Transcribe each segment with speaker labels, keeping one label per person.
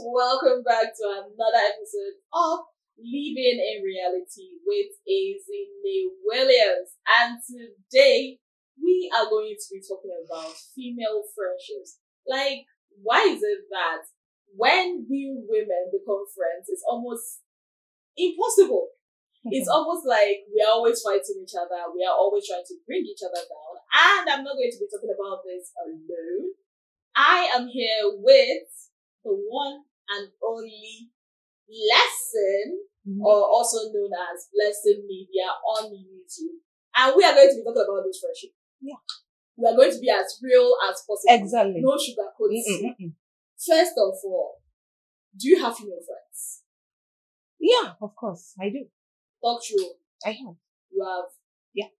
Speaker 1: welcome back to another episode of Living in Reality with Azine Williams. And today we are going to be talking about female friendships. Like, why is it that when we women become friends, it's almost impossible? It's almost like we are always fighting each other. We are always trying to bring each other down. And I'm not going to be talking about this alone. I am here with the one and only Lesson, or also known as Lesson Media on YouTube. And we are going to be talking about this friendship.
Speaker 2: Yeah.
Speaker 1: We are going to be as real as possible.
Speaker 2: Exactly.
Speaker 1: No sugarcoating. First of all, do you have female friends?
Speaker 2: Yeah, of course, I do.
Speaker 1: Talk true.
Speaker 2: I have.
Speaker 1: You have?
Speaker 2: Yeah.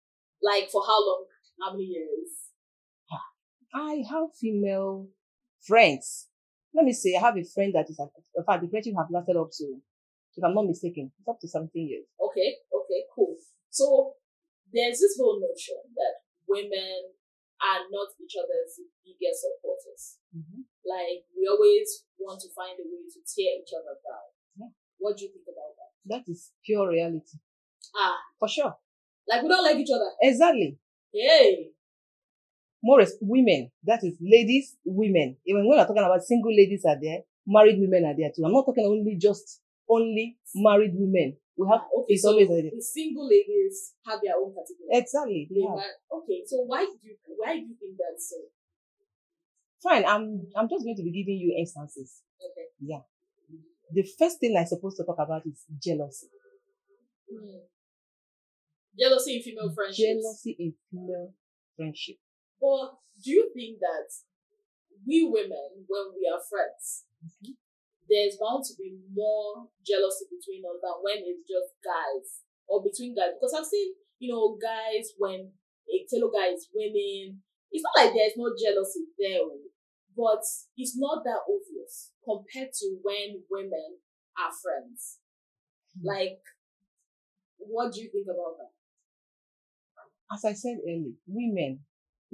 Speaker 1: Like, for how long? How many years?
Speaker 2: I have female friends. Let me say, I have a friend that is, in fact, the friendship have lasted up to, if I'm not mistaken, it's up to 17 years.
Speaker 1: Okay, cool. So, there's this whole notion that women are not each other's biggest supporters. Like, we always want to find a way to tear each other down.
Speaker 2: Yeah.
Speaker 1: What do you think about that?
Speaker 2: That is pure reality. For sure.
Speaker 1: Like, we don't like each other.
Speaker 2: Exactly.
Speaker 1: Hey.
Speaker 2: Women, that is ladies, women. Even when we're talking about single ladies are there, married women are there too. I'm not talking only married women. We have,
Speaker 1: okay,
Speaker 2: it's
Speaker 1: so
Speaker 2: always
Speaker 1: the single ladies have their own category.
Speaker 2: Exactly. Yeah.
Speaker 1: Okay, so why do you think that's so?
Speaker 2: Fine, I'm just going to be giving you instances.
Speaker 1: Okay.
Speaker 2: Yeah. The first thing I'm supposed to talk about is jealousy.
Speaker 1: Jealousy in female friendships.
Speaker 2: Jealousy in female friendship.
Speaker 1: But do you think that we women, when we are friends, there's bound to be more jealousy between us than when it's just guys or between guys? Because I've seen, guys, when a fellow guy is winning, it's not like there's no jealousy there, but it's not that obvious compared to when women are friends. Like, what do you think about that?
Speaker 2: As I said earlier,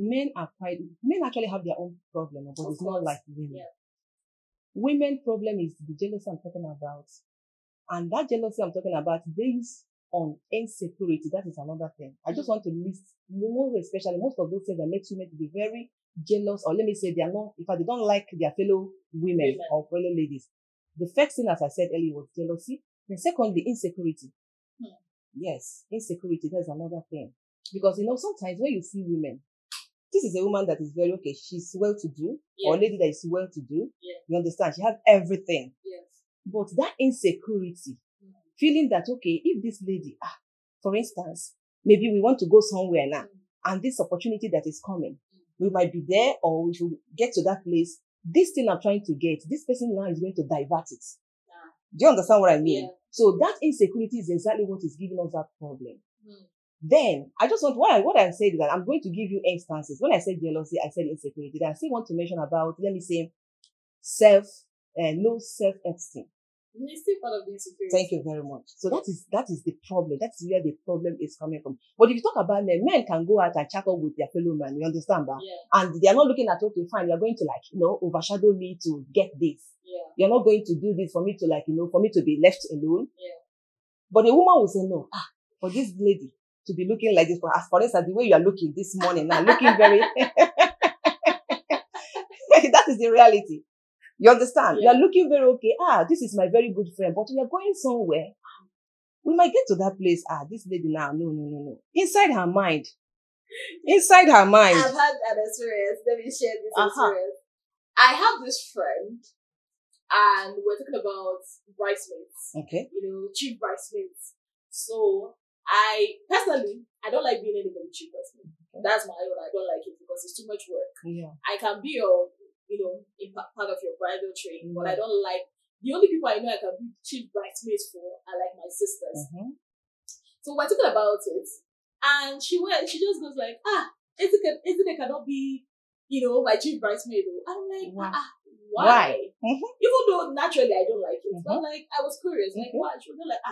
Speaker 2: men actually have their own problem, but it's not like women.
Speaker 1: Yeah.
Speaker 2: Women problem is the jealousy I'm talking about. And that jealousy I'm talking about based on insecurity. That is another thing. I just want to list more, especially most of those things that make women to be very jealous, or let me say they don't like their fellow women or fellow ladies. The first thing, as I said earlier, was jealousy. And secondly, insecurity. Yes, insecurity, that's another thing. Because, sometimes when you see women, this is a woman that is very okay. She's well-to-do, or a lady that is well-to-do.
Speaker 1: Yeah.
Speaker 2: You understand? She has everything.
Speaker 1: Yes.
Speaker 2: But that insecurity, feeling that, okay, if this lady, for instance, maybe we want to go somewhere now, and this opportunity that is coming, we might be there, or we should get to that place. This thing I'm trying to get, this person now is going to divert it. Do you understand what I mean?
Speaker 1: Yeah.
Speaker 2: So that insecurity is exactly what is giving us that problem. Then, I just want, what I'm saying is that I'm going to give you instances. When I said jealousy, I said insecurity. Then I still want to mention about, let me say, low self-esteem.
Speaker 1: It's still part of the insecurity.
Speaker 2: Thank you very much. So that is the problem. That's where the problem is coming from. But if you talk about men can go out and chat up with their fellow man, you understand that?
Speaker 1: Yeah.
Speaker 2: And they are not looking at, okay, fine, you're going to overshadow me to get this.
Speaker 1: Yeah.
Speaker 2: You're not going to do this for me to for me to be left alone.
Speaker 1: Yeah.
Speaker 2: But a woman will say, no, for this lady to be looking like this, for instance, the way you are looking this morning now, looking very, that is the reality. You understand?
Speaker 1: Yeah.
Speaker 2: You are looking very okay. This is my very good friend, but we are going somewhere. We might get to that place. This lady now, no. Inside her mind.
Speaker 1: I've had an experience. Let me share this experience. I have this friend, and we're talking about bridesmaids.
Speaker 2: Okay.
Speaker 1: Chief bridesmaids. So, I don't like being anybody chief bridesmaid. That's my own. I don't like it because it's too much work.
Speaker 2: Yeah.
Speaker 1: I can be your, in part of your bridal train, but I don't like, the only people I know I can be chief bridesmaids for are like my sisters. So we're talking about it, and she just goes like, Ezine cannot be, my chief bridesmaid. I'm like, why? Even though naturally I don't like it, but like, I was curious, like, why? She was like,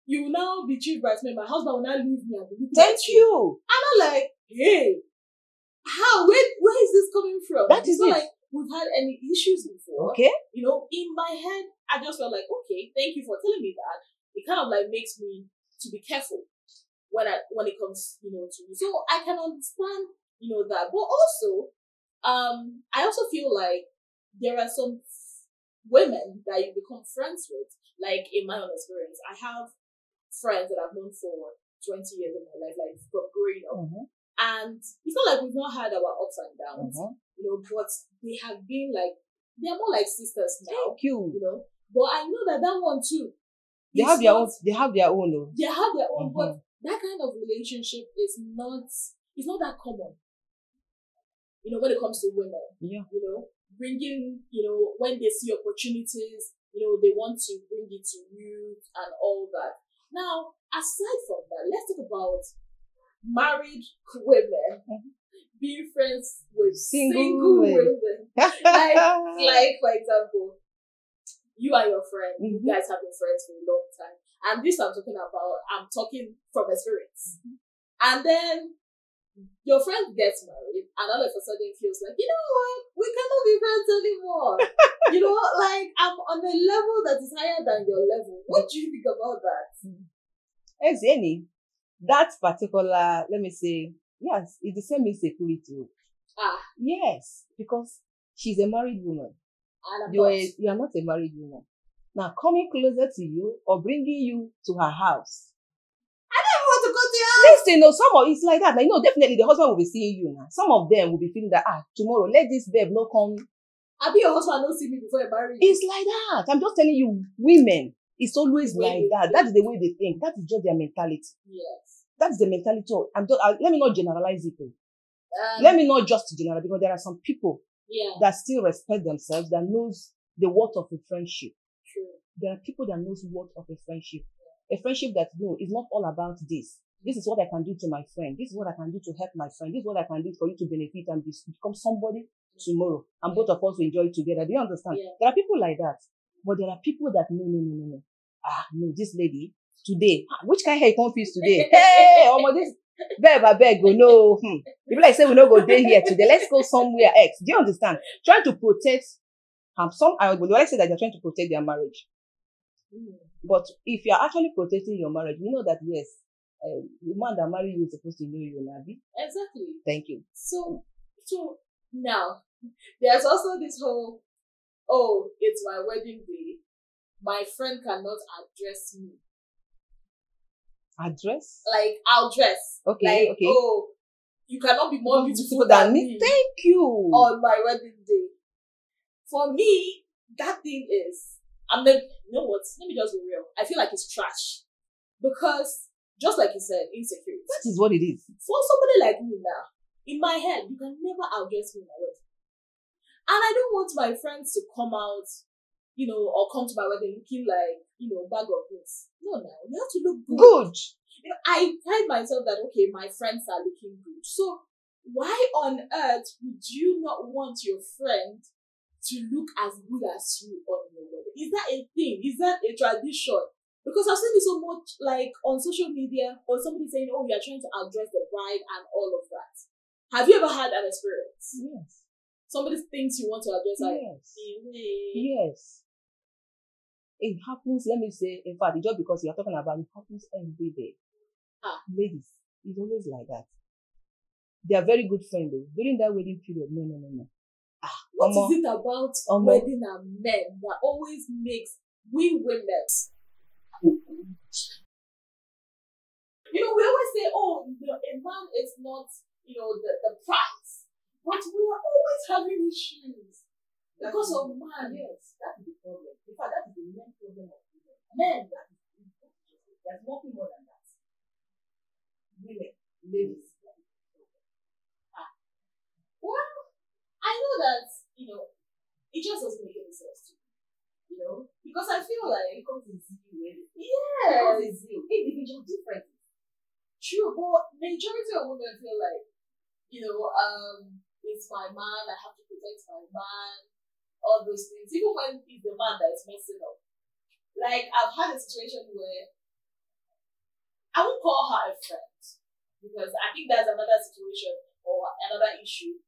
Speaker 1: you will now be chief bridesmaid, my husband will now leave me and be
Speaker 2: thank you.
Speaker 1: And I'm like, hey, how? Where is this coming from?
Speaker 2: That is it.
Speaker 1: Like, we've had any issues before.
Speaker 2: Okay.
Speaker 1: You know, in my head, I just felt like, okay, thank you for telling me that. It kind of like makes me to be careful when it comes, you know, to me. So I can understand, you know, that. But also, I also feel like there are some women that you become friends with. Like in my own experience, I have friends that I've known for 20 years of my life, like from growing up.
Speaker 2: Mm-hmm.
Speaker 1: And it's not like we've not had our ups and downs,
Speaker 2: Mm-hmm.
Speaker 1: you know, but they have been like, they're more like sisters now.
Speaker 2: Thank you.
Speaker 1: You know, but I know that one too.
Speaker 2: They have their own. They have their own. Though.
Speaker 1: They have their own,
Speaker 2: Mm-hmm.
Speaker 1: but that kind of relationship is not. It's not that common. You know, when it comes to women.
Speaker 2: Yeah.
Speaker 1: You know, bringing. You know, when they see opportunities, you know, they want to bring it to you and all that. Now, aside from that, let's talk about married women being friends with single women. like for example, you and your friend, you guys have been friends for a long time. And this I'm talking from experience. And then your friend gets married and all of a sudden feels like, you know what, we cannot be friends anymore. You know, like I'm on a level that is higher than your level. What do you think about that?
Speaker 2: As any, that particular, let me say, yes, it's the same insecurity. Yes, because she's a married woman.
Speaker 1: And
Speaker 2: You are not a married woman. Now, coming closer to you or bringing you to her house.
Speaker 1: I don't want to go to your house.
Speaker 2: Listen, no, some of it's like that. Now, you know, definitely the husband will be seeing you now. Some of them will be feeling that, tomorrow, let this babe not come.
Speaker 1: I'll be your husband, don't see me before you're married.
Speaker 2: It's like that. I'm just telling you, women, it's always like that. That is the way they think. That is just their mentality.
Speaker 1: Yes.
Speaker 2: That's the mentality. Let me not generalize it. Let me not just generalize, because there are some people that still respect themselves, that knows the worth of a friendship.
Speaker 1: True.
Speaker 2: There are people that knows the worth of a friendship. A friendship that is not all about this. This is what I can do to my friend. This is what I can do to help my friend. This is what I can do for you to benefit and become somebody tomorrow. And both of us will enjoy it together. Do you understand?
Speaker 1: Yeah.
Speaker 2: There are people like that. But there are people that, no. No, this lady, today, which kind of hair confused today? Hey, this babe, I beg, go, no. People like say, we don't go there here today. Let's go somewhere else. Do you understand? Trying to protect, I would like to say that they're trying to protect their marriage. But if you're actually protecting your marriage, you know that, yes, the man that married you is supposed to know you, Nabi.
Speaker 1: Exactly.
Speaker 2: Thank you.
Speaker 1: So now, there's also this whole, it's my wedding day. My friend cannot address me.
Speaker 2: Address?
Speaker 1: Like, I'll dress.
Speaker 2: Okay,
Speaker 1: like,
Speaker 2: okay.
Speaker 1: You cannot be more beautiful than me.
Speaker 2: Thank you.
Speaker 1: On my wedding day. For me, that thing is, you know what? Let me just be real. I feel like it's trash. Because, just like you said, insecurity.
Speaker 2: That is what it is.
Speaker 1: For somebody like me now, in my head, you can never outdress me in my wedding. And I don't want my friends to come out, you know, or come to my wedding looking like, you know, bag of goods. No, you have to look good. You know, I pride myself that, okay, my friends are looking good. So, why on earth would you not want your friend to look as good as you on your wedding? Is that a thing? Is that a tradition? Because I've seen it so much, like, on social media, or somebody saying, you are trying to outdress the bride and all of that. Have you ever had an experience?
Speaker 2: Yes.
Speaker 1: Somebody thinks you want to address like,
Speaker 2: yes. It happens, let me say, in fact, just because you're talking about it, happens every day. Ladies, it's always like that. They are very good friends though. During that wedding period, no.
Speaker 1: What is it about wedding and men that always makes we women? You know, we always say, a man is not, the prize. But we are always having issues because of man. Yes, that is the problem. In fact, that is the main problem of women. Men, that is there's nothing more than that. Women, ladies. Well, I know that, it just doesn't make any sense to me. Because I feel like it comes with zeal. Yes, it's zeal. Individual difference. True, but majority of women feel like, it's my man, I have to protect my man, all those things. Even when it's the man that is messing up. Like, I've had a situation where I won't call her a friend because I think that's another situation or another issue.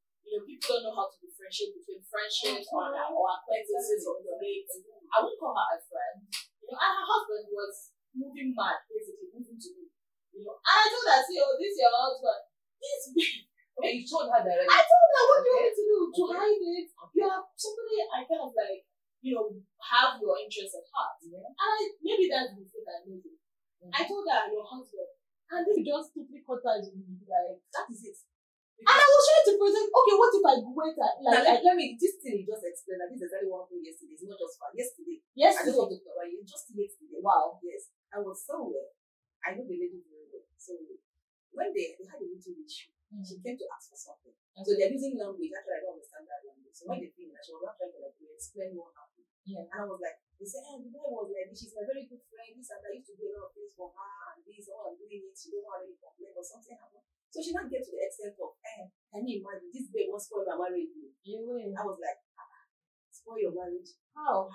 Speaker 1: people don't know how to differentiate between friendships or acquaintances or colleagues. I won't call her a friend. And her husband was moving mad, basically moving to me. And I told her, see, this is your husband. This big.
Speaker 2: Okay, you told her directly.
Speaker 1: I told her, what do you want me to do? To hide it? You are somebody I kind of like, have your interests at heart. And maybe that's the mistake I made. I told her, your husband. And this just totally contagious me. Like, that is it. And I was trying to present, okay, what if I went
Speaker 2: let me, this thing you just explained, this is exactly what happened yesterday. It's not just fun. Yesterday. I just want to talk about you. Just yesterday.
Speaker 1: Wow.
Speaker 2: Yes. I was somewhere. I know the lady very well. So when they had a little issue, she came to ask for something. So they're using language. Actually, I don't understand that language. So when they finished, she was not trying to explain what happened.
Speaker 1: Yeah.
Speaker 2: And I was like, they said, the guy was like, she's my very good friend. This and I used to do a lot of things for her and this, all I'm doing it. She don't want any complaint or something happened. So she not get to the extent of, can you imagine this babe won't spoil my marriage? I was like, spoil your marriage? How?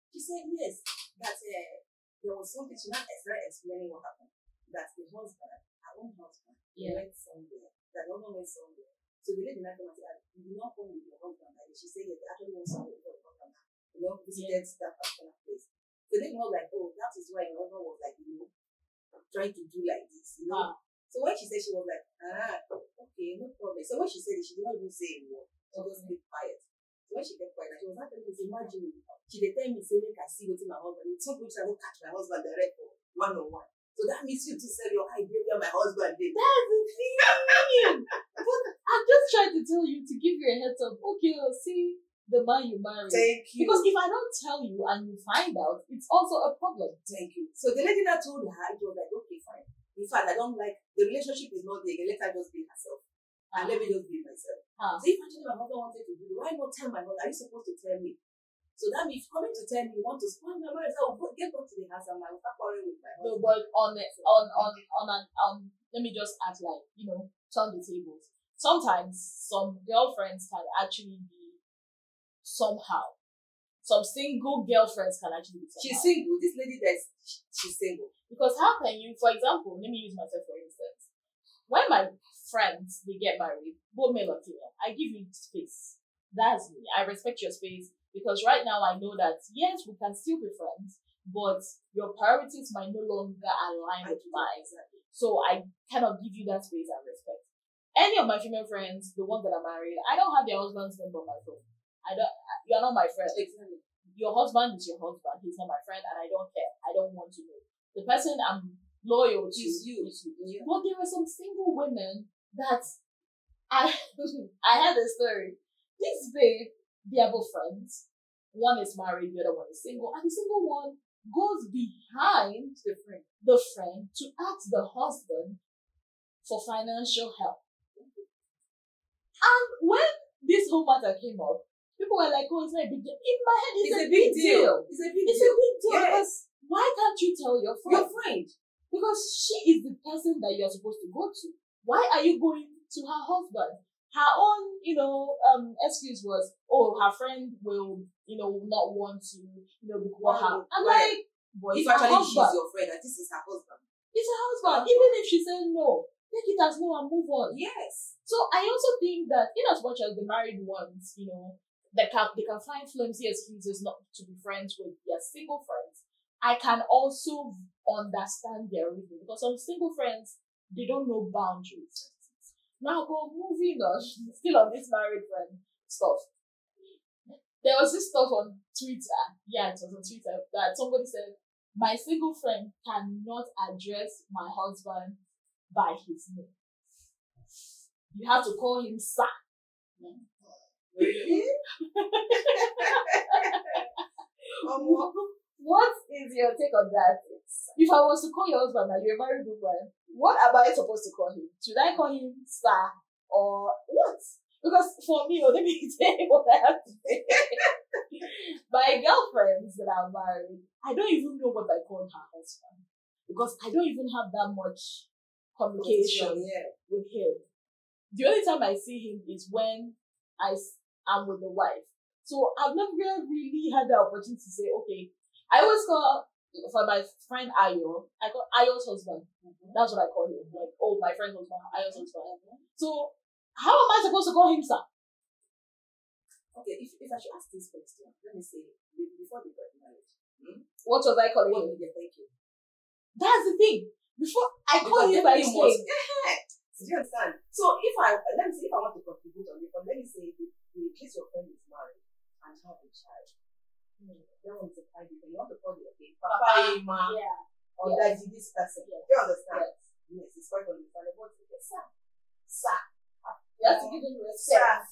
Speaker 2: She said yes. That there was something she not started explaining what happened. That the husband, her own husband, went somewhere. That the woman went somewhere. So the lady not come and say, you not home with your husband. And she said, yes, they actually went somewhere before the husband. Visited that particular place. So they were like, oh, that is why your husband was like, trying to do like this, So when she said, she was like, okay, no problem. So when she said it, she did not even say a word. She just kept quiet. So when she kept quiet, she was not telling me, imagine, she did tell me, say, make I see what's my husband. Some people I will catch my husband direct for one-on-one. So that means you to sell your idea where my husband did.
Speaker 1: That's the thing. But I'm just trying to tell you to give you a heads up. Okay, see the man you married.
Speaker 2: Thank you.
Speaker 1: Because if I don't tell you and you find out, it's also a problem.
Speaker 2: Thank you. So the lady that told her, it was like, okay, fine. In fact, I don't like, the relationship is not there. Let her just be herself. And let me just be myself. So if actually my mother wanted to do it, why not tell my mother? Are you supposed to tell me? So that means coming to tell me you want to spoil my marriage. I will get back to the house and I will start quarreling with my husband.
Speaker 1: No, but let me just act like, turn the tables. Sometimes some girlfriends can actually be somehow. Some single girlfriends can actually be somehow.
Speaker 2: She's single. This lady she's single.
Speaker 1: Because how can you, for example, let me use myself for instance. When my friends, they get married, both male or female, I give you space. That's me. I respect your space because right now I know that, yes, we can still be friends, but your priorities might no longer align with mine. So I cannot give you that space and respect. Any of my female friends, the ones that are married, I don't have their husband's number on my phone. You are not my friend.
Speaker 2: Exactly.
Speaker 1: Your husband is your husband. He's not my friend and I don't care. I don't want to know. The person I'm loyal to is you.
Speaker 2: Yeah.
Speaker 1: But there are some single women that I had a story. This babe, they are both friends. One is married, the other one is single, and the single one goes behind the friend to ask the husband for financial help. And when this whole matter came up, people were like, oh, it's not a big deal. In my head, it's a big deal.
Speaker 2: It's a big deal.
Speaker 1: Yes. Why can't you tell your friend?
Speaker 2: Your friend.
Speaker 1: Because she is the person that you're supposed to go to. Why are you going to her husband? Her own, excuse was, oh, her friend will, not want to, before her. I'm like, boy,
Speaker 2: if actually she's your friend and this is her husband.
Speaker 1: It's her husband. Even if she said no, take it as no and move on.
Speaker 2: Yes.
Speaker 1: So I also think that in as much as the married ones, they can find flimsy excuses not to be friends with their single friends. I can also understand their reason because some single friends, they don't know boundaries. Now, but moving on, still on this married friend stuff. There was this stuff on Twitter. Yeah, it was on Twitter that somebody said, my single friend cannot address my husband by his name. You have to call him sir.
Speaker 2: Really?
Speaker 1: What is your take on that? If I was to call your husband and you're a married woman, what am I supposed to call him? Should I call him sir or what? Because for me, let me tell you what I have to say. My girlfriends that are married, I don't even know what I call her husband because I don't even have that much communication with him. The only time I see him is when I'm with the wife. So I've never really had the opportunity to say, okay, I always call, for my friend Ayo, I call Ayo's husband. That's what I call him. Like, oh, my friend's husband, Ayo's husband. So how am I supposed to call him sir?
Speaker 3: Okay, if I should ask this question, let me say, before they got married,
Speaker 1: What was I calling
Speaker 3: what
Speaker 1: you?
Speaker 3: did they thank you?
Speaker 1: That's the thing. Before I call
Speaker 3: Because
Speaker 1: you by
Speaker 3: definitely
Speaker 1: name.
Speaker 3: do you understand? So if I let me say if I want to contribute on it, but let me say the case your friend is married and have a child. That one is a private thing. You want to call it okay, Papa, Ma,
Speaker 1: Yeah.
Speaker 3: or
Speaker 1: Yes.
Speaker 3: Daddy, this person.
Speaker 1: Yes.
Speaker 3: Do you understand?
Speaker 1: Yes.
Speaker 3: Yes, it's quite understandable. But sir.
Speaker 1: You have to give him respect.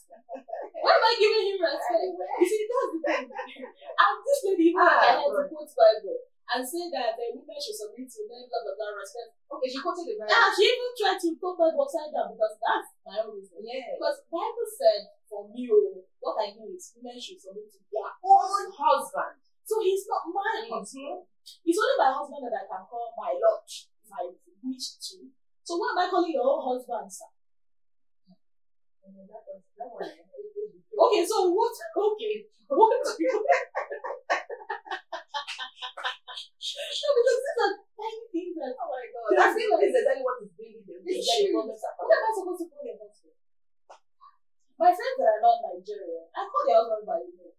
Speaker 1: Why am I giving him respect? You see, that's the thing. And this lady even I had to quote Bible and say that women should submit to men, blah blah blah, respect.
Speaker 3: Okay, she quoted the Bible.
Speaker 1: Yeah, she even tried to put Bible upside down because that's my own reason.
Speaker 3: Yeah.
Speaker 1: Because Bible said for me, what I know is women should submit to their
Speaker 3: Own husband.
Speaker 1: So he's not my husband. It's only my husband that I can call my Lord if I wish to. So why am I calling your own husband, sir? Okay, so what? Okay, what do you? No, because these are tiny things that. Oh my God!
Speaker 3: I feel like it's exactly what is bringing them.
Speaker 1: What am I supposed to call your husband? My friends that are not Nigerian, I call their husband by name.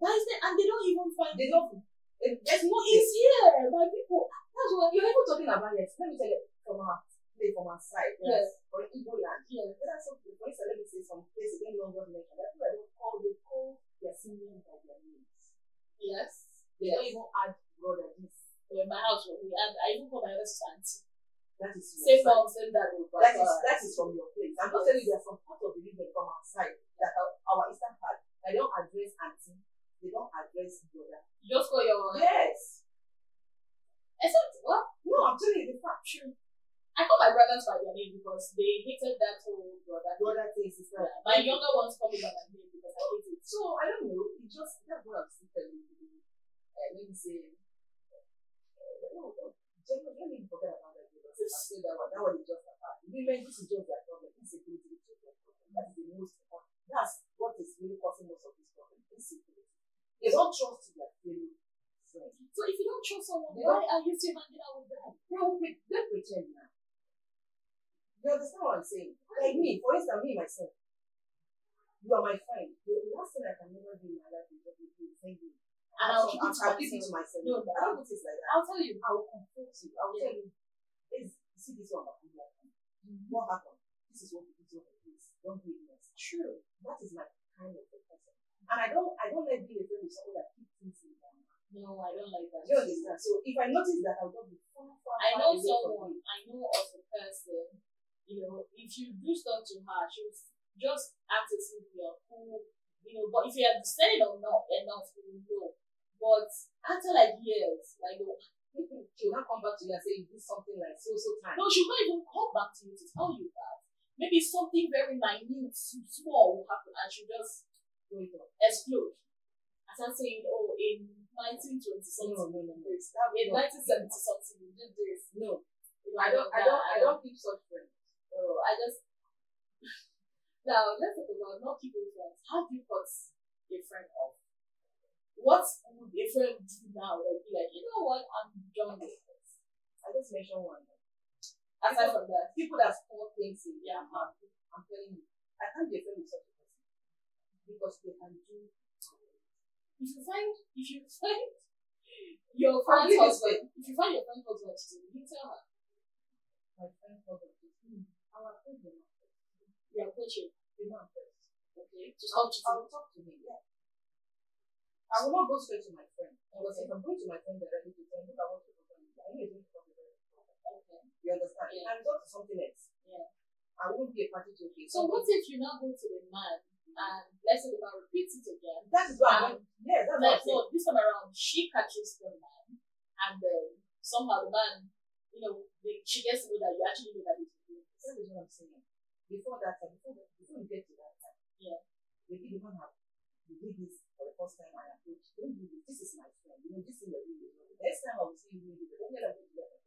Speaker 1: That is it, and they don't even find.
Speaker 3: They don't.
Speaker 1: There's no ease here, my people.
Speaker 3: That's what you're even talking about. Yes, let me tell you from our side.
Speaker 1: Yes.
Speaker 3: For Igbo land.
Speaker 1: Yes.
Speaker 3: There are some people. For instance, let me say some places they no longer mention. That's why they call their seniors by their names.
Speaker 1: Yes.
Speaker 3: They don't even add brother this.
Speaker 1: So in my house, I even call my other auntie.
Speaker 3: That is
Speaker 1: Same mom, same dad.
Speaker 3: that is from your place. I'm not telling you there are some parts of the region from our side that our eastern part. They don't address auntie. They don't address brother.
Speaker 1: You just call your
Speaker 3: Yes.
Speaker 1: Except what?
Speaker 3: No, I'm telling you the fact. True.
Speaker 1: I call my brothers by their name because they hated that whole
Speaker 3: Brother thing, sister.
Speaker 1: Yeah. My younger ones call me by my name because I hate it.
Speaker 3: So I don't know. It just that's what I'm still telling you. Let me say. Let me forget about that. I say that one. That one is just about women. This is just their problem. Insecurity is just their problem. That is the most important. That's what is really causing most of this problem. Insecurity. They don't trust their fellow friends.
Speaker 1: So if you don't trust someone, why are you still hanging out with them?
Speaker 3: They pretend now. You understand what I'm saying? Like me, for instance, me myself. You are my friend. The last thing I can never do in my life is thank you.
Speaker 1: And I'll keep it to
Speaker 3: myself.
Speaker 1: No,
Speaker 3: I don't put it like that.
Speaker 1: I'll tell you.
Speaker 3: I will comfort you. I will tell you, see this one. What happened? This is what you do. Don't do it next. True. That is my kind of person. And I don't like being a friend with someone that keeps things in their mind.
Speaker 1: No, I don't like that.
Speaker 3: Do you understand? So if I notice that, I'll just be far
Speaker 1: I know
Speaker 3: away
Speaker 1: someone,
Speaker 3: from you.
Speaker 1: I know of a person, if you do stuff to her, she'll just act as if you're cool, but if you have decided or not enough, you will know. But after like years,
Speaker 3: she'll not come back to you and say you did something like so time.
Speaker 1: No, she'll not even come back to you to tell you that. Maybe something very minute, small will happen and she'll just explode. As I'm saying, in 1920 something.
Speaker 3: No.
Speaker 1: In 1970 something, you did this.
Speaker 3: No. I don't keep such friends.
Speaker 1: Now let's talk about not keeping friends. How do you cut a friend off? What would a friend do now? Like, be like, you know what? I'm done with this.
Speaker 3: I just mentioned one.
Speaker 1: Aside from that,
Speaker 3: people that store things in
Speaker 1: their
Speaker 3: heart, I'm telling you, I can't be a friend with such a person because they can do.
Speaker 1: If you find your friend's husband, you tell her.
Speaker 3: My friend's husband, our friends are not first.
Speaker 1: We are coaching.
Speaker 3: They're not first.
Speaker 1: Okay. To stop cheating.
Speaker 3: I'll talk to him. Yeah. I will not go straight to my friend. Because if I'm going to my friend directly to tell him, look, I want to talk to him. I know you're going to talk to him. Okay. You understand?
Speaker 1: Yeah.
Speaker 3: I resort to something else.
Speaker 1: Yeah.
Speaker 3: I won't be a party to it.
Speaker 1: So what if you now go to the man and let's say the man repeats it again?
Speaker 3: That is what I'm yeah, that's what I'm saying.
Speaker 1: This time around she catches the man and somehow the man, she gets to know that you actually know that it's you.
Speaker 3: That is what I'm saying. Before you get to that time,
Speaker 1: yeah.
Speaker 3: Maybe the man you did this for the first time and I approach, don't do this. This is my friend. This is the video. Next time I will see you do don't get a good level.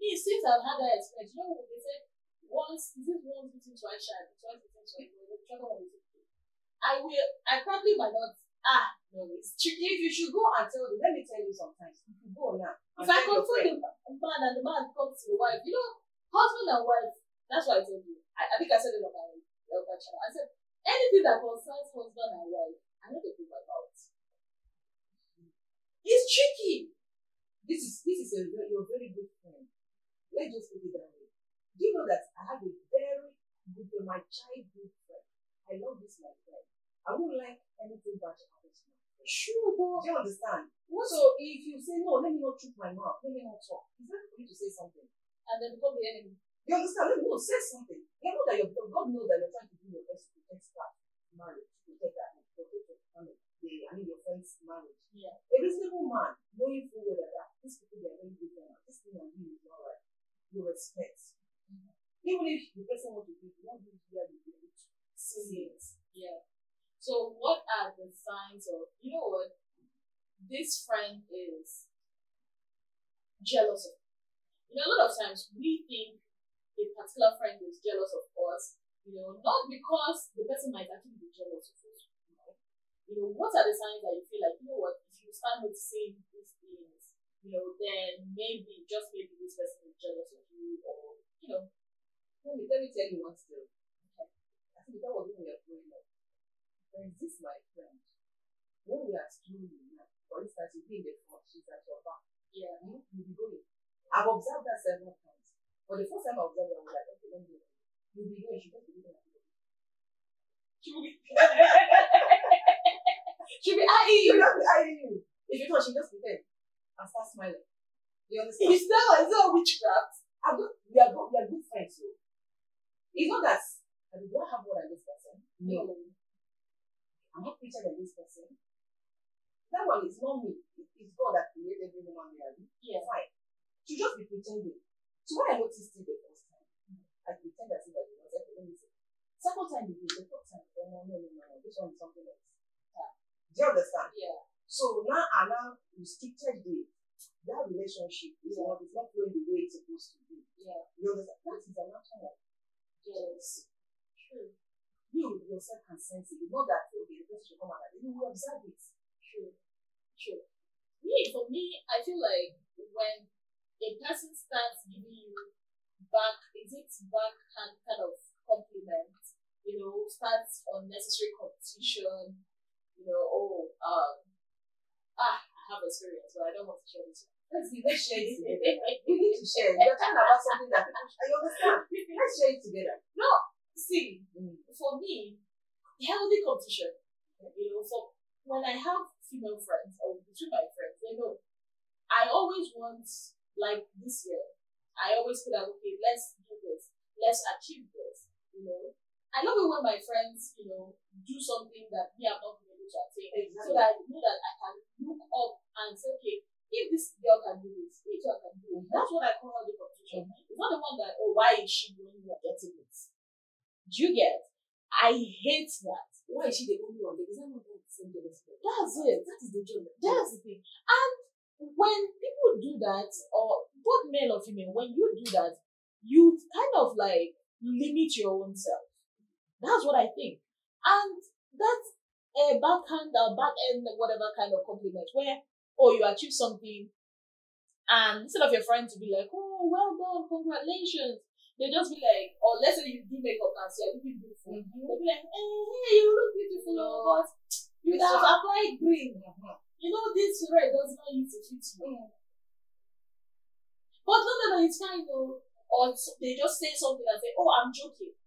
Speaker 1: Since I've had that experience, they said once between twice shy, twice between twice, whichever one is okay. I probably might not. No, it's tricky.
Speaker 3: If you should go and tell them, let me tell you sometimes. If you go now,
Speaker 1: if I confront the man and the man comes to the wife, husband and wife, that's what I told you. I think I said it on my channel. I said, anything that concerns husband and wife, I know they put my mouth. It's tricky.
Speaker 3: This is your very good friend. Let's just put it that way. Do you know that I have a very good friend, my childhood friend? I love this my friend. I won't like anything bad to happen to me.
Speaker 1: Sure, but
Speaker 3: Do you understand?
Speaker 1: what?
Speaker 3: So if you say no, let me not shoot my mouth, let me not talk. It's better for you to say something.
Speaker 1: And then become the enemy.
Speaker 3: You understand? Let me know, say something. You know that God knows that you're trying to do your best to protect that marriage, to protect that, protect your family, your friend's marriage.
Speaker 1: Yeah.
Speaker 3: A reasonable man, knowing full well that these people they are very good men, this thing I'm doing is not right. You respect. Even if the person wants to do it, you want to do it where you do it. See it.
Speaker 1: Yeah. So what are the signs of, you know what, this friend is jealous of? You know, a lot of times we think a particular friend is jealous of us, you know, not because the person might actually be jealous of us. You know, what are the signs that you feel like, you know what, if you start noticing these things, you know, then maybe, just maybe this person is jealous of you, or, you know.
Speaker 3: Let me tell you one story. Okay. I think that was when we were growing up. Friends, this is my friend. When we are school, for instance, you be in the front, she's at your back.
Speaker 1: Yeah.
Speaker 3: You'll be going. I've observed that several times. But the first time I observed it, I was like, okay, let me go. You'll be going, she's going to be going.
Speaker 1: She'll be eyeing you.
Speaker 3: She'll just be eyeing you. If you don't, she'll just be there and start smiling. You understand?
Speaker 1: Is that witchcraft?
Speaker 3: We are good friends, so. It's not that I do not have more than this person. No. I'm not preaching than this person. That one is not me. It's God that created every woman reality.
Speaker 1: Yeah.
Speaker 3: Fine. She just be pretending. So when I noticed it the first time, I pretend as if I did not. Let me say. Second time, the third time, no. This one is something else. Do you understand?
Speaker 1: Yeah.
Speaker 3: So now restricted that relationship is not going the way it's supposed to be.
Speaker 1: Yeah.
Speaker 3: You understand? That is an action of jealousy.
Speaker 1: True.
Speaker 3: You yourself can sense it. You know that okay, the person should come out and you will observe it.
Speaker 1: True. For me, I feel like when a person starts giving you backhand kind of compliments, you know, starts unnecessary competition, you know, I have experience, but I don't want to share this one.
Speaker 3: Let's share it together. We need to share. You're talking about something that people should understand. Let's share it together.
Speaker 1: No, see, for me, healthy competition, you know, for when I have female friends or between my friends, they know I always want, like this year, I always feel like, okay, let's do this, let's achieve this, you know. I love it when my friends, you know, do something that me, I'm not been able to attain,
Speaker 3: Exactly.
Speaker 1: so that I know that I can look up and say, okay, if this girl can do this, it too I can do it. That's what I call healthy competition. It's not the one that, oh, why is she doing what getting it? Do you get? I hate that.
Speaker 3: Why is she the only one? Because I'm not the same jealous.
Speaker 1: That's it.
Speaker 3: That is the job.
Speaker 1: That's the thing. And when people do that, or both male or female, when you do that, you kind of like limit your own self. That's what I think. And that's a backhand or back end, whatever kind of compliment, where, oh, you achieve something, and instead of your friend to be like, oh, well done, congratulations, they just be like, or let's say you do makeup and say, you're looking beautiful. They'll be like, hey, you look beautiful, but you have applied green. You know, this red does not need to fit you. But no, it's fine though. Or they just say something and say, oh, I'm joking.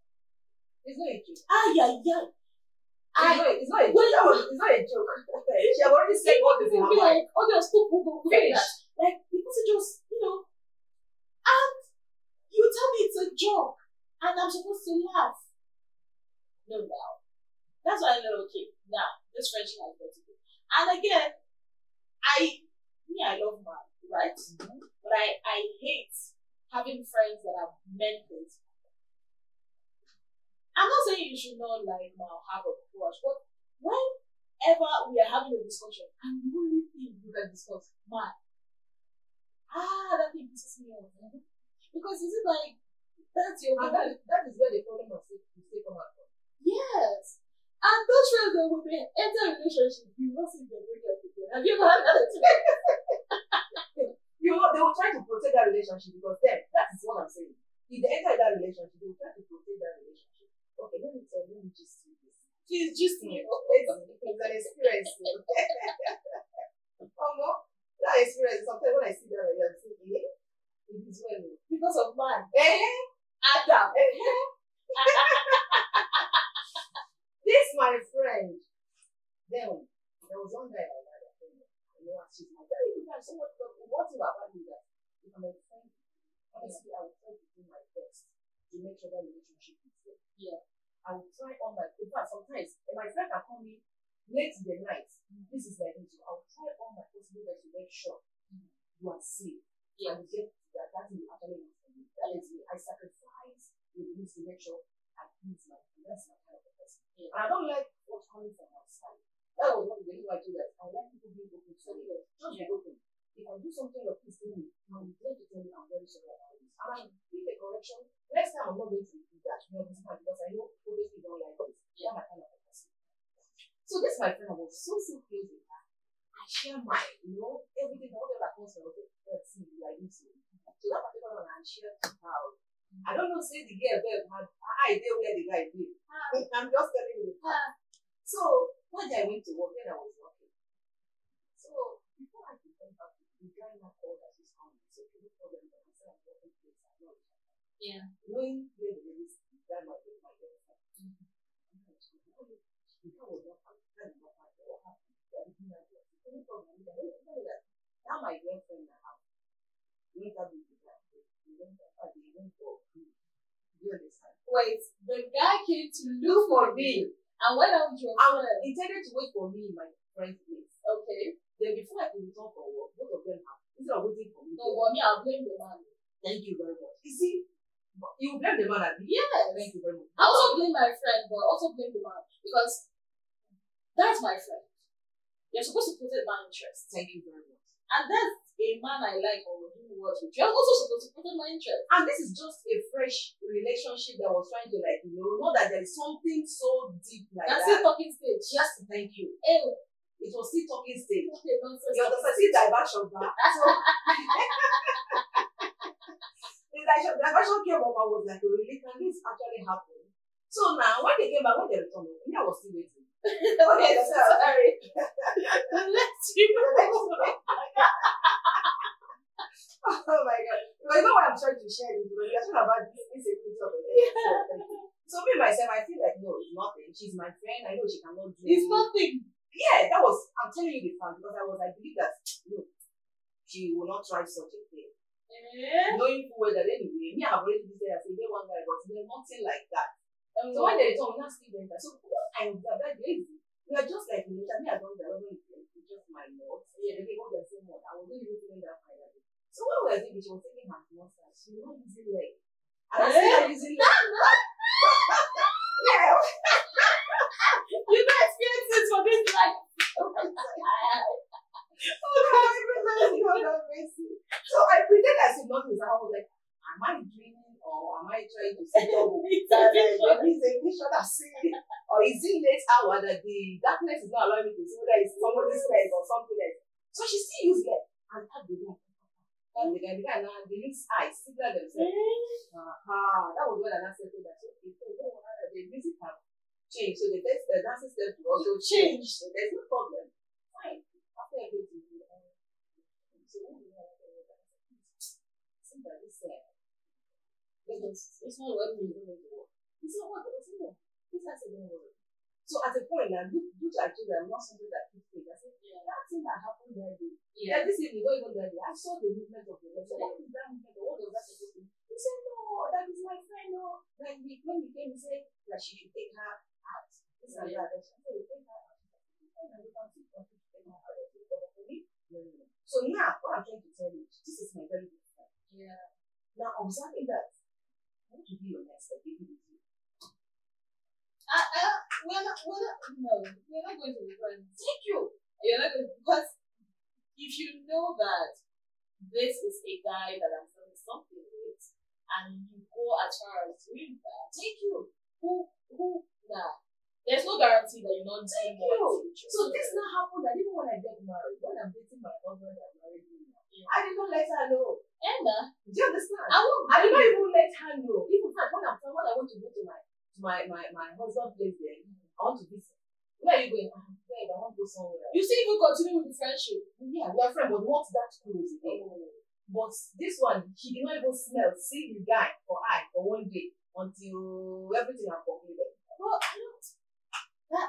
Speaker 3: It's not a joke.
Speaker 1: Yeah.
Speaker 3: It's not a joke. It's not a joke. She have already said what is in her mind.
Speaker 1: Like, oh, there's two people who finish. Like, the person just, you know, and you tell me it's a joke, and I'm supposed to laugh. No, now. That's why I know, okay, now, this friendship has got to go. And again, I love man, right? But I hate having friends that are mentors. I'm not saying you should not like now have a crush, but whenever we are having a discussion, and the only thing you can discuss, man, that thing pisses me off. Because is it like that's your
Speaker 3: and that is where the problem of mistake come out from.
Speaker 1: Yes. And those friends that when they enter a relationship, you will not see them break up again. Have you ever had that experience?
Speaker 3: They will try to protect that relationship because that is what I'm saying. If they enter that relationship, they will try to protect that relationship. Okay, let me just see this.
Speaker 1: Please just me.
Speaker 3: It's an experience. That experience, sometimes when I see that, I'm thinking, it is well.
Speaker 1: Because of man.
Speaker 3: Adam. This my friend. Then there was one guy like that. She's my very good friend. So what thing about you that if I'm a friend, honestly, I will try to do my best to make sure that relationship is there.
Speaker 1: Yeah.
Speaker 3: I will try all my, in fact, sometimes my friend can call me late in the night. This is like this. I will try all my possible best to make sure you are safe.
Speaker 1: Yeah.
Speaker 3: And get that thing you actually need from me. That is me. I sacrifice with things to make sure I please my friend. That's my kind of a person.
Speaker 1: Yeah.
Speaker 3: And I don't like what's coming from outside. That was one of the reasons why I do that. I like people being open to me. Just be open. If I do something you're please tell me, I'm going to tell you I'm very sorry about this. And I give a correction. Next time I'm not going to do that. You understand? Because I know obviously don't like this. Yeah, my kind of a person. So this my friend, I was so close with her. I share my, everything, all that comes from let's see, like this. So that particular one I share how. I don't know, say the girl there had idea where the guy did. I'm just telling you. So one day I went to work, then I was working. So before I could come back, the guy now called us his home. So no problem, but I said I'm working place. I know each other.
Speaker 1: Yeah.
Speaker 3: Knowing where the ladies, that might be my girlfriend. The guy was not happy. What happened? No problem. Now my girlfriend now, we got the guy. We went for food. You understand?
Speaker 1: Wait, the guy came to look for me. And when I was your friend,
Speaker 3: intended to wait for me in my friend's place.
Speaker 1: Okay.
Speaker 3: Then before I could return from work, both of them have, instead of waiting for me.
Speaker 1: No, for me, I'll blame the man.
Speaker 3: Thank you very much. You see, you blame the man at me.
Speaker 1: Yes.
Speaker 3: Thank you very much.
Speaker 1: I also blame my friend, but also blame the man. Because that's my friend. You're supposed to protect my interests.
Speaker 3: Thank you very much.
Speaker 1: And that's a man I like or do what with. You're also supposed to protect my interests.
Speaker 3: And this is just a fresh relationship that was trying to not that there is something so deep like
Speaker 1: That's
Speaker 3: that.
Speaker 1: still talking stage.
Speaker 3: Just thank you.
Speaker 1: Ew.
Speaker 3: It was still talking stage.
Speaker 1: Okay, nonsense.
Speaker 3: You're the first diversion back. So the diversion came up. I was like, really, can this actually happen? So now when they came back, when they returned, I was still waiting.
Speaker 1: Okay, sorry. Let's see.
Speaker 3: Oh my god. Because you know what I'm trying to share with you? You're talking about this insecurity of a day. So me myself, I feel like no, it's nothing. She's my friend. I know she cannot do
Speaker 1: It's nothing.
Speaker 3: Yeah, that was, I'm telling you the fact because I believe that she will not try such a thing. Knowing full well that anyway, me I've already been there, I say one guy, but there's nothing like that. So when they return, we're not still there. So what I observed that lazy. We are just like me, I don't know if it's just my notes. Yeah, they go there so much. I was not even feeling that finally. So when we were thinking, she was taking her notes and she was not using leg. And I said her using leg. Yeah.
Speaker 1: You know experiences for this life.
Speaker 3: Oh my goodness, so I pretend as if nothing is happening. I was like, am I dreaming or am I trying to see double? That maybe it's a vision I'm seeing. Or is it late hour that the darkness is not allowing me to see whether it's somebody's leg or something else? So she still used leg and tap the guy. The guy now they use eyes, signal themselves. That was when I said that the music have changed. So the dancing steps will also change. So there's no problem. Fine. After everything, so what do you have? Somebody said, it's not working. It's not working. This has to don't work. So at a point, now, due to actually, I'm not something that keeps things. I said, that thing that happened that day. Yeah, this evening, not even that day. I saw the movement of the letter. What is that movement? What was that supposed to be? He said, no, that is my friend. No, like when he came, he said that she should take her out. This and that. And she said, take her out. So now, what I'm trying to tell you, this is my very good friend.
Speaker 1: Yeah.
Speaker 3: Now, observing that, what would be your next step?
Speaker 1: We're not going to be friends.
Speaker 3: Thank you.
Speaker 1: You're not going to, because if you know that this is a guy that I'm doing something with, and you go as far as doing that,
Speaker 3: thank you.
Speaker 1: Nah. There's no guarantee that you're not doing more.
Speaker 3: So this not happen that even when I get married, when I'm dating my husband I'm married now, I did not let her know.
Speaker 1: Emma,
Speaker 3: do you understand?
Speaker 1: I
Speaker 3: did not even let her know. Even when I want to go to my husband's place there, I want to visit. Where are you going? I want to go somewhere.
Speaker 1: You still even continue with the friendship.
Speaker 3: Yeah, we are friends, but not that close again. But this one, she did not even see the guy for one day until everything had completed.
Speaker 1: Well, I don't.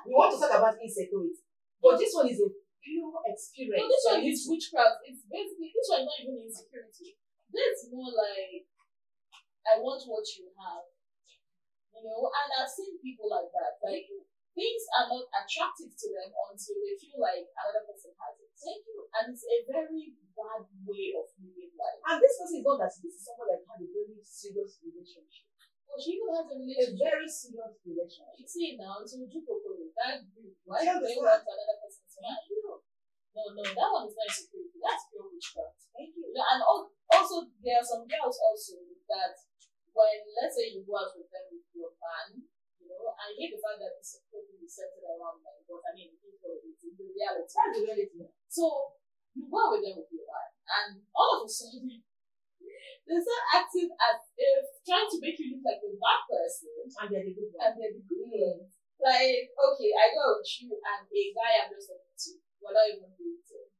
Speaker 3: We want to talk about insecurity, but this one is a pure experience.
Speaker 1: No, this one is witchcraft. It's basically, this one is not even insecurity. This is more like, I want what you have. You know, and I've seen people like that. Like, things are not attractive to them until they feel like another person has it. Thank you. And it's a very bad way of living life.
Speaker 3: And this person is not that this is someone that had a very serious relationship.
Speaker 1: Oh, she even has a
Speaker 3: A
Speaker 1: relationship.
Speaker 3: very serious relationship.
Speaker 1: You see now, so do propose that group. Why
Speaker 3: Yeah,
Speaker 1: do they
Speaker 3: that's
Speaker 1: want another person's man? No, that one is not insecurity. That's pure witchcraft.
Speaker 3: Thank you.
Speaker 1: And also, there are some girls also that when, let's say, you go out with them with your man, you know, I hate the fact that it's supposed to be centered around men, but I mean, it's the reality.
Speaker 3: That's the reality.
Speaker 1: So, you go out with them with your man, and all of a sudden, they start acting as if trying to make you look like a bad person,
Speaker 3: And they're the good ones.
Speaker 1: and they're the good ones. Like, okay, I go out with you, and a guy I'm just talking to, we're not even dating,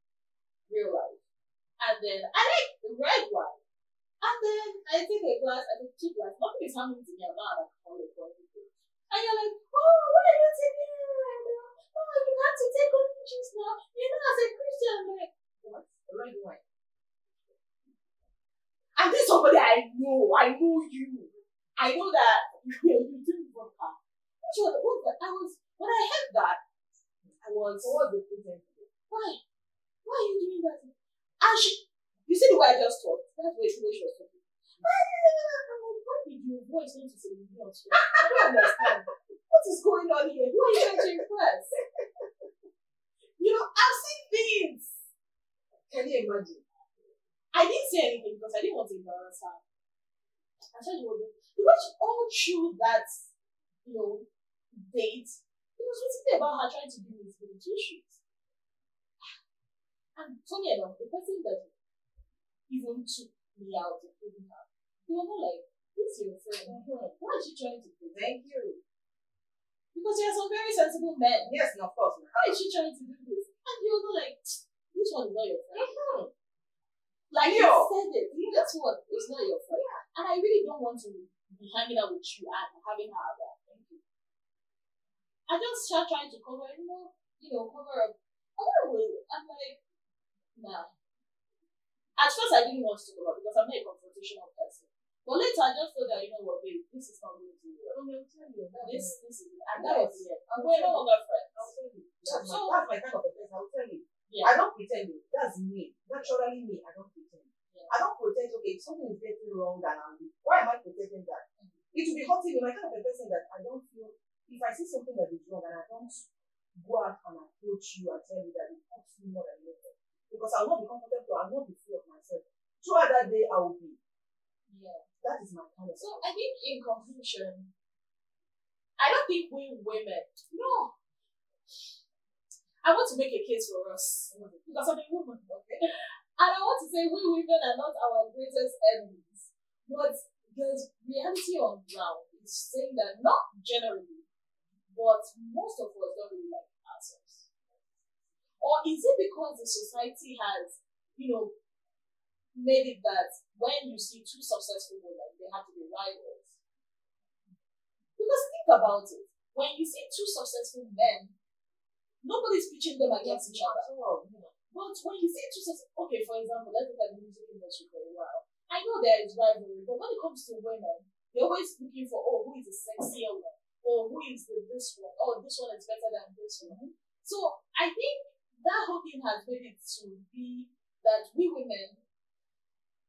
Speaker 1: real life. And then I like the red wine. And then I take a glass, I take 2 glasses, nothing is happening to me, I'm not an alcoholic or anything. And you're like, oh, why are you taking it right now? Oh, you have to take only juice now. You know, as a Christian, I'm like, what?
Speaker 3: The red wine.
Speaker 1: And this somebody I know you. I know that you drink vodka. Which was what when I heard that, I was,
Speaker 3: So what's the pretense?
Speaker 1: why? Why are you doing that? And you see the way I just talked? That's the way she was talking. I'm like, why did your voice want to say you not? I don't understand. What is going on here? Who are you trying to impress? You know, I've seen things.
Speaker 3: Can you imagine?
Speaker 1: I didn't say anything because I didn't want to embarrass her. I said, well, the way she all through that, you know, date, it was something about her trying to do this with two shoots. And funny enough, the person that even took me out of putting her, they were not like, this is your friend. Why is she trying to do?
Speaker 3: Thank you.
Speaker 1: Because there are some very sensible men.
Speaker 3: Yes, and of course.
Speaker 1: Why is she trying to do this? And they were not like, this one is not your friend. Like you said it, this one is not your friend. And I really don't want to be hanging out with you and having her around. Thank you. I just start trying to cover, cover up. I'm like, nah. At first, I didn't want to talk about it because I'm not a confrontational person. But later, I just thought that, you know what, babe, this is not going to work. This is it. And that was it. And we're no longer friends.
Speaker 3: I'll tell you. That's my kind of a person. I'll tell you.
Speaker 1: Yeah.
Speaker 3: I don't pretend. That's me. Naturally me. I don't pretend.
Speaker 1: Yeah.
Speaker 3: I don't pretend, okay, if something is getting wrong and why am I pretending that? It will be hurting me. My kind of a person that I don't feel, if I see something that is wrong and I don't go out and approach you and tell you that it hurts me more than anything. Because I will not be comfortable, I will not be free of myself. Throughout that day, I will be.
Speaker 1: Yeah.
Speaker 3: That is my kind of.
Speaker 1: So I think in conclusion, I don't think we women, no. I want to make a case for us because I'm a woman, okay? And I want to say we women are not our greatest enemies. But there's reality on ground is saying that not generally, but most of us don't really like ourselves. Or is it because the society has, made it that when you see two successful women, they have to be rivals? Because think about it. When you see two successful men, nobody's pitching them against each other. But when you see two successful, okay, for example, let's look at the music industry for a while. I know there is rivalry, but when it comes to women, they're always looking for, who is the sexier one? Or who is this one? Oh, this one is better than this one. So I think that whole thing has made it to be that we women,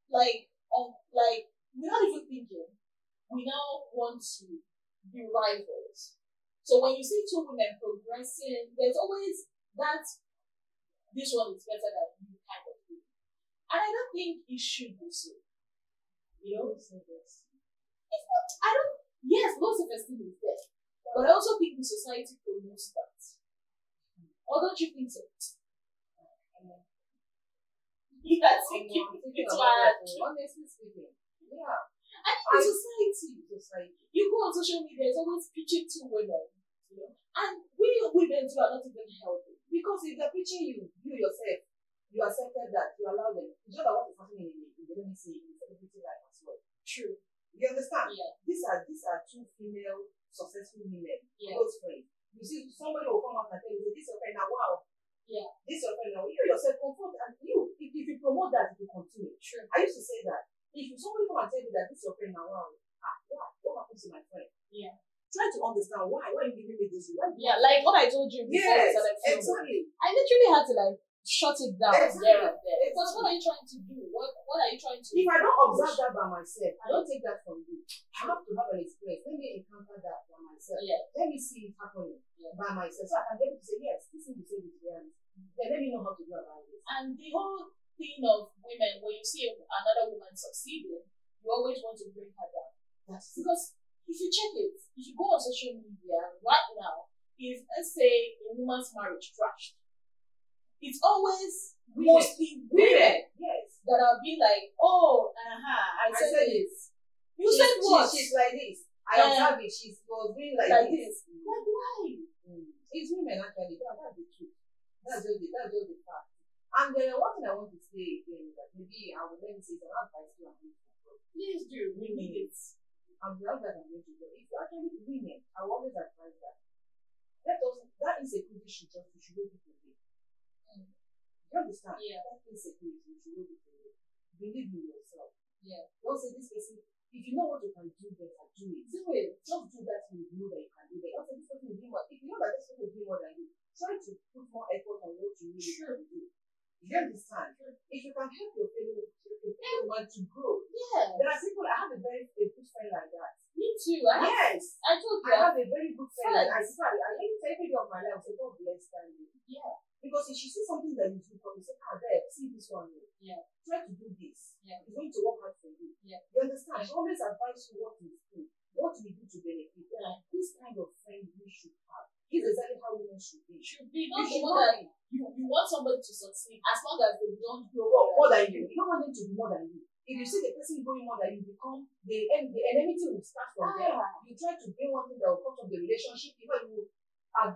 Speaker 1: without even thinking, we now want to be rivals. So when you see two women progressing, there's always that this one is better than you kind of thing. And I don't think it should be so. It's not, yes, low self-esteem is there. But I also think the society promotes that. Or don't you think so? Yes,
Speaker 3: honestly speaking. Yeah.
Speaker 1: I think the society. You go on social media, it's always pitching two women. And you women too are not even healthy.
Speaker 3: Because if they're preaching you yourself, you accepted that, you allow them. It's just about what is happening in the let me say, in the celebrity life as well.
Speaker 1: True.
Speaker 3: You understand?
Speaker 1: Yeah.
Speaker 3: These are two female successful women,
Speaker 1: Yeah.
Speaker 3: close friends. You see, somebody will come out and tell you, this is your friend now, wow.
Speaker 1: Yeah.
Speaker 3: This is your friend now. You yourself comfort, and if you promote that, it will continue.
Speaker 1: True.
Speaker 3: I used to say that. If somebody come and tell you that this is your friend now, wow, what happens to my friend?
Speaker 1: Yeah.
Speaker 3: Try to understand why are you giving me this?
Speaker 1: Yeah, like what I told you before we
Speaker 3: Yes,
Speaker 1: started filming.
Speaker 3: exactly.
Speaker 1: I literally had to like shut it down
Speaker 3: Exactly.
Speaker 1: there and there. Because
Speaker 3: Exactly.
Speaker 1: what are you trying to do? What are you trying to
Speaker 3: If I don't
Speaker 1: push?
Speaker 3: observe that by myself, I don't take that from you. I have to have an experience. Let me encounter that by myself.
Speaker 1: Yeah.
Speaker 3: Let me see it happening by myself. So I can be able to say, yes, this thing you say is reality. Then let me know how to do about this.
Speaker 1: And the whole thing of women, when you see another woman succeeding, you always want to bring her down.
Speaker 3: That's
Speaker 1: Because if you check it, if you go on social media right now, if let's say a woman's marriage crashed, it's always mostly women
Speaker 3: Yes.
Speaker 1: that are being like, oh, I said this. You said what?
Speaker 3: She's like this. I observed it. She was doing like this.
Speaker 1: Like why?
Speaker 3: It's women actually. That's the truth. That's just the fact. And one thing I want to say again is that maybe I would let me say it's an advice to women.
Speaker 1: Please do. We need it.
Speaker 3: I'm glad that I'm going to do. If you actually women, I will always advise that. That insecurity should go with you. You understand?
Speaker 1: Yeah.
Speaker 3: That insecurity should go with you. Believe in yourself.
Speaker 1: Yeah.
Speaker 3: Don't say this person, if you know what you can do better, do it. Do it. Just do that thing you know that you can do better. Don't say this person is doing more. If you know that this person is doing more than you, try to put more effort on what you really can do. You understand? If you can help your fellow man to grow.
Speaker 1: Yeah.
Speaker 3: There are people, I have a very good friend like that.
Speaker 1: Me too.
Speaker 3: Yes.
Speaker 1: I told you.
Speaker 3: I have a very good friend. I swear, every day of my life, I say, God bless that.
Speaker 1: Yeah.
Speaker 3: Because if she sees something that you do from, you say, there, see this one.
Speaker 1: Yeah.
Speaker 3: Try to do this.
Speaker 1: Yeah.
Speaker 3: It's going to work out for you.
Speaker 1: Yeah.
Speaker 3: You understand? She always advise you what to do, what we do to benefit.
Speaker 1: Yeah.
Speaker 3: This kind of friend we should have. This is exactly how women should be.
Speaker 1: Should be.
Speaker 3: You
Speaker 1: Not
Speaker 3: should
Speaker 1: more
Speaker 3: not
Speaker 1: than you want somebody to succeed as long as they don't grow
Speaker 3: more than you. You don't want them to be more than you. If you see the person going more than you, become the enmity will start from there. You try to bring one thing that will cut off the relationship, even you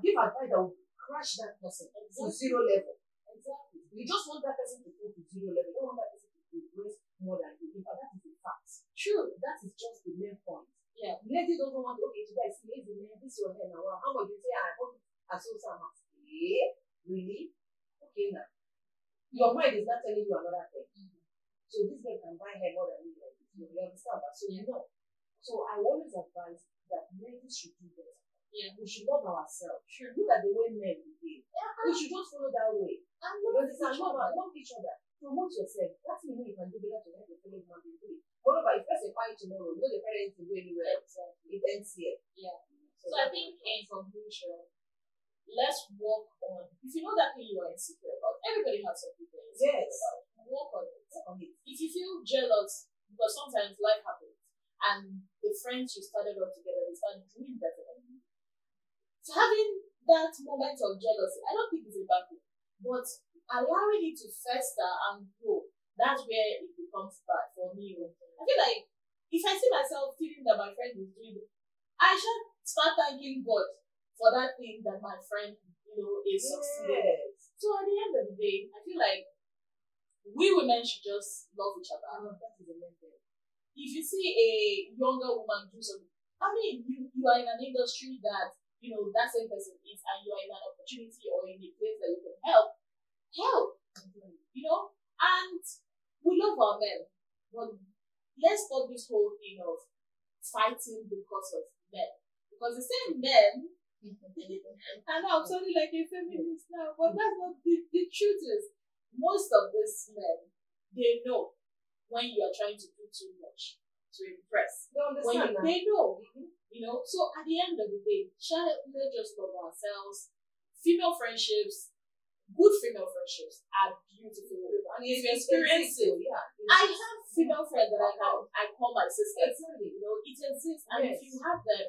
Speaker 3: give advice that will crash that person to zero level.
Speaker 1: Exactly.
Speaker 3: You just want that person to go to zero level. You don't want that person to progress more than you. In fact, that is a fact. True. That is just the main point.
Speaker 1: Yeah.
Speaker 3: Ladies don't want, okay, today I see lazy man, this your hair now. How much you say I want I saw some really? Okay now. Your mind is not telling you another thing. So this girl can buy hair more than you like this. You understand that? So you know. So I always advise that ladies should do better.
Speaker 1: Yeah.
Speaker 3: We should love ourselves.
Speaker 1: Sure.
Speaker 3: Look at the way men behave. We should just follow that way.
Speaker 1: And
Speaker 3: love each other. Promote yourself. That's the way you can do better to help your fellow human being do it. Moreover, if there's a fight tomorrow, you know the parents will go anywhere. It ends here.
Speaker 1: Yeah. So I think in conclusion, let's work on, if you know that thing you are insecure about, everybody has something they're insecure about. Work on it. If you feel jealous, because sometimes life happens, and the friends you started off together, they start doing better than you. So having that moment of jealousy, I don't think it's a bad thing, but allowing it to fester and grow, that's where it becomes bad for me. I feel like if I see myself feeling that my friend is doing it, I should start thanking God for that thing that my friend, is succeeding. So at the end of the day, I feel like we women should just love each other.
Speaker 3: That is the main thing.
Speaker 1: If you see a younger woman do something, I mean, you are in an industry that, that same person is, and you are in an opportunity or in a place that you can help. And we love our men, but let's stop this whole thing of fighting because of men. Because the same men, and I'm sounding like a feminist now, but that's not the truth is, most of these men, they know when you are trying to do too much to impress.
Speaker 3: They understand that.
Speaker 1: They know, So at the end of the day, let's just love ourselves. Female friendships, good female friendships are beautiful. And if you experience it, I have female friends that I call my sisters. Exactly. It exists, and if you have them,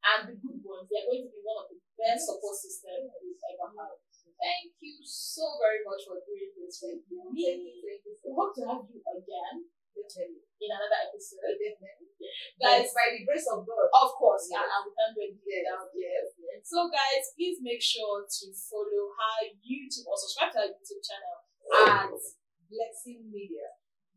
Speaker 1: and the good ones, they are going to be one of the best support systems we've ever had. Thank you so very much for doing this with me.
Speaker 3: Thank you.
Speaker 1: We hope to have you again in another episode.
Speaker 3: Guys, by the grace of God.
Speaker 1: Of course,
Speaker 3: yes.
Speaker 1: and we can't do anything without
Speaker 3: yes.
Speaker 1: So guys, please make sure to follow her YouTube or subscribe to her YouTube channel at
Speaker 3: Blessing Media.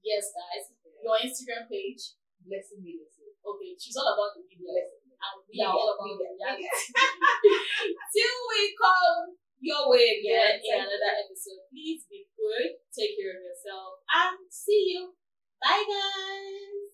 Speaker 1: yes guys, your Instagram page.
Speaker 3: Blessing Media.
Speaker 1: Okay, she's all about the media.
Speaker 3: Blessing.
Speaker 1: And we are all about the
Speaker 3: Media.
Speaker 1: reality. Till we come your way again in
Speaker 3: Yes,
Speaker 1: another episode. Please be good, take care of yourself, and see you. Bye guys.